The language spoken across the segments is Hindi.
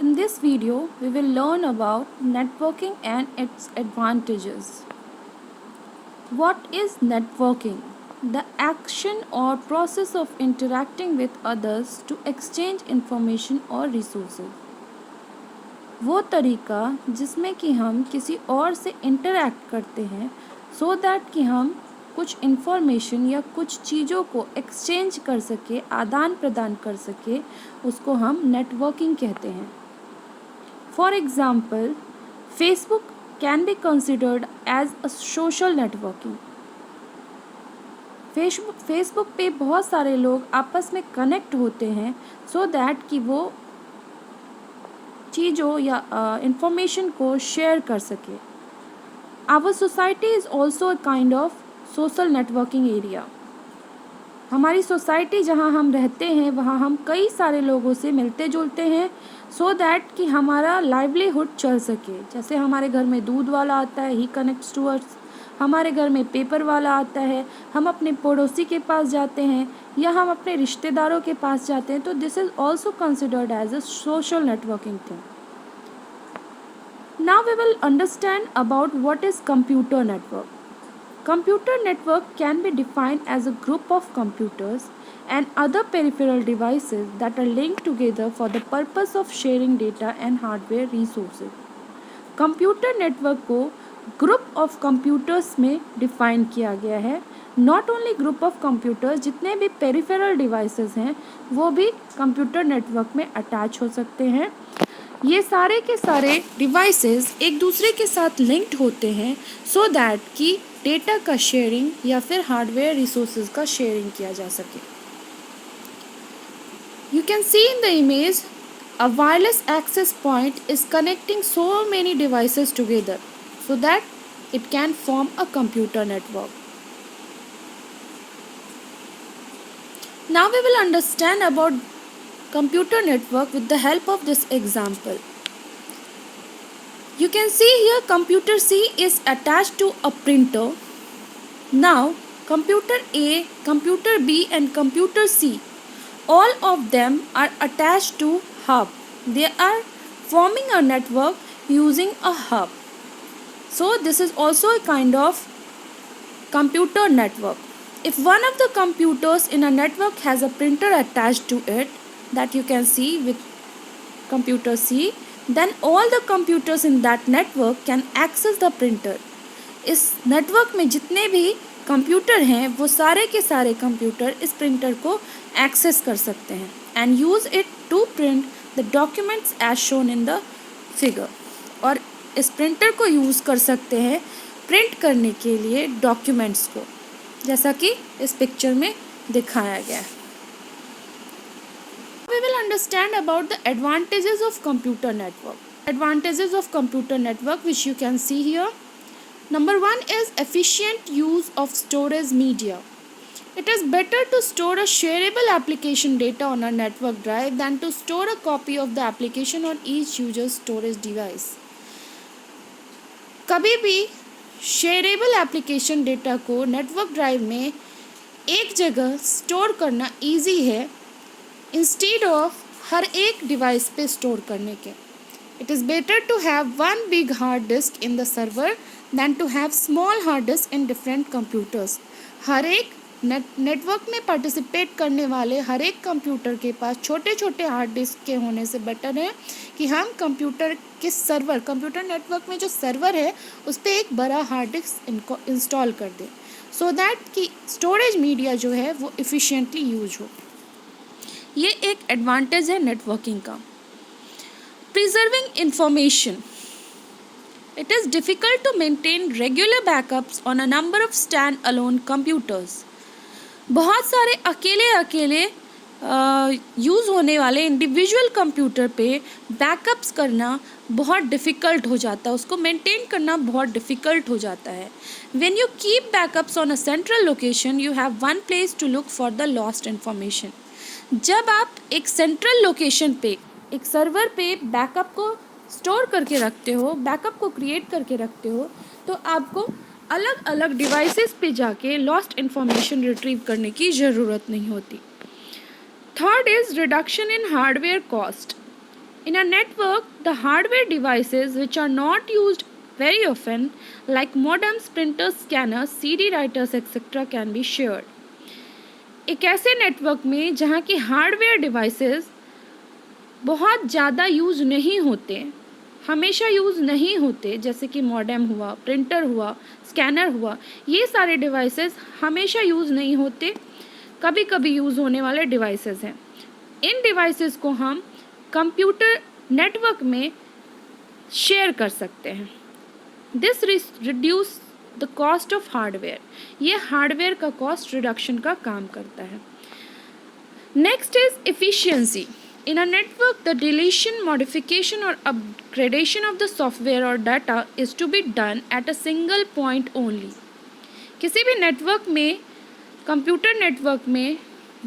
In this video, we will learn about networking and its advantages. What is networking? The action or process of interacting with others to exchange information or resources. वो तरीका जिसमें कि हम किसी और से इंटरैक्ट करते हैं सो दैट कि हम कुछ इन्फॉर्मेशन या कुछ चीज़ों को एक्सचेंज कर सके, आदान प्रदान कर सके, उसको हम नेटवर्किंग कहते हैं. For example, Facebook can be considered as a social networking. Facebook पे बहुत सारे लोग आपस में कनेक्ट होते हैं सो दैट कि वो चीज़ों या इंफॉर्मेशन को शेयर कर सके. Our society is also a kind of social networking area. हमारी सोसाइटी जहाँ हम रहते हैं वहाँ हम कई सारे लोगों से मिलते जुलते हैं सो दैट कि हमारा लाइवलीहुड चल सके. जैसे हमारे घर में दूध वाला आता है, ही कनेक्ट्स टू अस. हमारे घर में पेपर वाला आता है, हम अपने पड़ोसी के पास जाते हैं या हम अपने रिश्तेदारों के पास जाते हैं. तो this is also considered as a social networking thing. Now we will understand about what is computer network. Computer network can be defined as a group of computers and other peripheral devices that are linked together for the purpose of sharing data and hardware resources. Computer network को group of computers में define किया गया है. Not only group of computers, जितने भी peripheral devices हैं वो भी computer network में attach हो सकते हैं. ये सारे के सारे डिवाइसेस एक दूसरे के साथ लिंक्ड होते हैं सो दैट कि डेटा का शेयरिंग या फिर हार्डवेयर रिसोर्सेज का शेयरिंग किया जा सके. You can see in the image a wireless access point is connecting so many devices together so that it can form a computer network. Now we will understand about computer network with the help of this example. You can see here computer C is attached to a printer. Now computer A, computer B and computer C, all of them are attached to hub. They are forming a network using a hub. So this is also a kind of computer network. If one of the computers in a network has a printer attached to it, that you can see with computer C, then all the computers in that network can access the printer. इस नेटवर्क में जितने भी कंप्यूटर हैं वो सारे के सारे कंप्यूटर इस प्रिंटर को एक्सेस कर सकते हैं and use it to print the documents as shown in the figure. और इस प्रिंटर को यूज़ कर सकते हैं प्रिंट करने के लिए डॉक्यूमेंट्स को, जैसा कि इस पिक्चर में दिखाया गया है. We will understand about the advantages of computer network. Advantages of computer network which you can see here. Number 1 is efficient use of storage media. It is better to store a shareable application data on a network drive than to store a copy of the application on each user's storage device. कभी भी shareable application data को network drive में एक जगह store करना easy है इंस्टीड ऑफ हर एक डिवाइस पे स्टोर करने के. It is better to have one big hard disk in the server than to have small hard disk in different computers. हर एक नेटवर्क में पार्टिसिपेट करने वाले हर एक कंप्यूटर के पास छोटे छोटे हार्ड डिस्क के होने से बेटर है कि हम कंप्यूटर नेटवर्क में जो सर्वर है उस पर एक बड़ा हार्ड डिस्क इनको इंस्टॉल कर दें सो दैट कि स्टोरेज मीडिया जो है वो इफ़िशिएंटली यूज हो. ये एक एडवांटेज है नेटवर्किंग का. Preserving information. It is difficult to maintain regular backups on a number of standalone computers. बहुत सारे अकेले यूज़ होने वाले इंडिविजुअल कंप्यूटर पे बैकअप्स करना बहुत डिफ़िकल्ट हो जाता है, उसको मेंटेन करना बहुत डिफ़िकल्ट हो जाता है. When you keep backups on a central location you have one place to look for the lost information. जब आप एक सेंट्रल लोकेशन पे एक सर्वर पे बैकअप को स्टोर करके रखते हो, बैकअप को क्रिएट करके रखते हो, तो आपको अलग अलग डिवाइसेस पे जाके लॉस्ट इन्फॉर्मेशन रिट्रीव करने की ज़रूरत नहीं होती. Third is reduction in hardware cost. In a network, the hardware devices which are not used very often, like modems, printers, scanners, CD writers, etc., can be shared. एक ऐसे नेटवर्क में जहाँ की हार्डवेयर डिवाइसेस बहुत ज़्यादा यूज़ नहीं होते, हमेशा यूज़ नहीं होते, जैसे कि मॉडेम हुआ, प्रिंटर हुआ, स्कैनर हुआ, ये सारे डिवाइसेस हमेशा यूज़ नहीं होते, कभी कभी यूज़ होने वाले डिवाइसेस हैं. इन डिवाइसेस को हम कंप्यूटर नेटवर्क में शेयर कर सकते हैं. This reduce the cost of hardware. ये हार्डवेयर का कॉस्ट रिडक्शन का काम करता है. Next is efficiency. In a network, the deletion, modification or upgradation of the software or data is to be done at a single point only. किसी भी नेटवर्क में, कंप्यूटर नेटवर्क में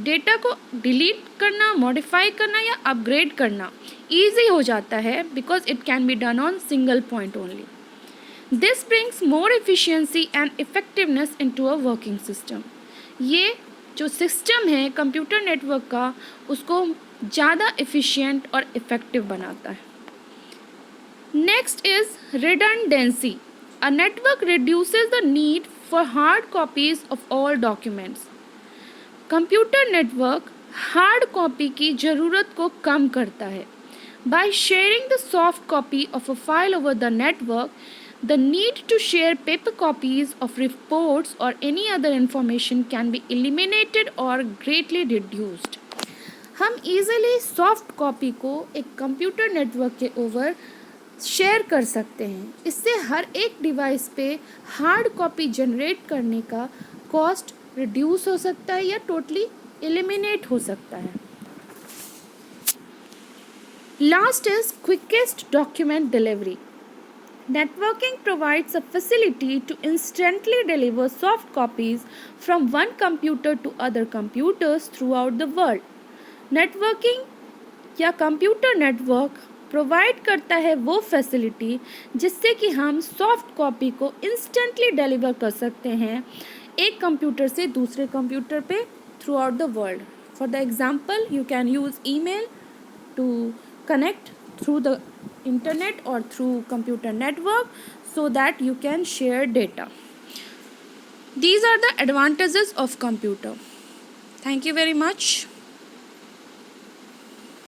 डेटा को डिलीट करना, मॉडिफाई करना या अपग्रेड करना ईजी हो जाता है because it can be done on single point only. This brings more efficiency and effectiveness into a working system. ये जो सिस्टम है कंप्यूटर नेटवर्क का, उसको ज़्यादा एफिशिएंट और इफ़ेक्टिव बनाता है. Next is redundancy. A network reduces the need for hard copies of all documents. Computer network hard copy की ज़रूरत को कम करता है. By sharing the soft copy of a file over the network, the need to share paper copies of reports or any other information can be eliminated or greatly reduced. हम easily सॉफ्ट कॉपी को एक कंप्यूटर नेटवर्क के ओवर शेयर कर सकते हैं. इससे हर एक डिवाइस पे हार्ड कॉपी जनरेट करने का कॉस्ट रिड्यूस हो सकता है या टोटली एलिमिनेट हो सकता है. Last is quickest document delivery. Networking provides a facility to instantly deliver soft copies from one computer to other computers throughout the world. Networking या कंप्यूटर नेटवर्क प्रोवाइड करता है वो फैसिलिटी जिससे कि हम सॉफ्ट कॉपी को इंस्टेंटली डिलीवर कर सकते हैं एक कंप्यूटर से दूसरे कंप्यूटर पे throughout the world. For the example, you can use email to connect through the internet or through computer network so that you can share data. These are the advantages of computer. Thank you very much.